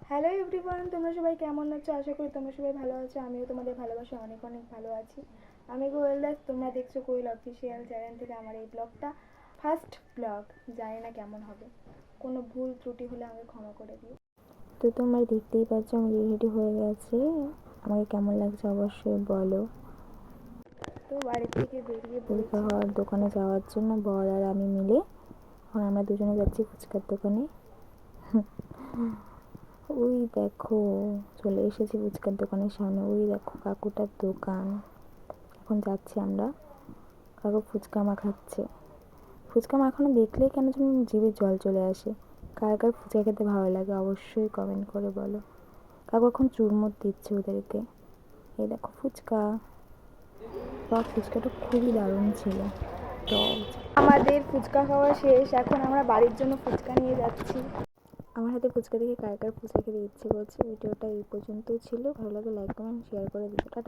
Hello everyone, তোমরা সবাই কেমন আছো? আশা করি তোমরা সবাই ভালো আছো। আমিও তোমাদের ভালোবাসা অনেক অনেক ভালো আছি। আমি কোয়েল দাস, তোমরা দেখছো কোয়েল অফিসিয়াল চ্যানেল থেকে আমার এই ব্লগটা। ফার্স্ট ব্লগ, জানি না কেমন হবে, কোনো ভুল ত্রুটি হলে আমাকে ক্ষমা করে দিও। তো তোমরা দেখতেই পাচ্ছ আমি রেডি হয়ে গেছি। আমাকে কেমন লাগছে অবশ্যই বলো। তো বাড়ি থেকে বেরিয়ে ফুচকা পড়েছি। খাওয়ার দোকানে যাওয়ার জন্য বর আর আমি মিলে এখন আমরা দুজনে যাচ্ছি ফুচকার দোকানে। ওই দেখো চলে এসেছি ফুচকার দোকানের সামনে। ওই দেখো কাকুটার দোকান। এখন যাচ্ছি আমরা। কাকু ফুচকা মাখাচ্ছে। ফুচকা মাখানো দেখলেই কেন যেন জিভে জল চলে আসে। কার কার ফুচকা খেতে ভালো লাগে অবশ্যই কমেন্ট করে বলো। কাকু এখন চুরমুর দিচ্ছে ওদেরকে। এই দেখো ফুচকা। বা ফুচকাটা খুবই দারুণ ছিল। টক। আমাদের ফুচকা খাওয়া শেষ, এখন আমরা বাড়ির জন্য ফুচকা নিয়ে যাচ্ছি। আমার হাতে ফুচকা দেখে কার কার ফুচকা খেতে ইচ্ছে করছে। ভিডিওটা এই পর্যন্তই ছিল। ভালো লাগে লাইক কমেন্ট শেয়ার করে দিও। টাটা।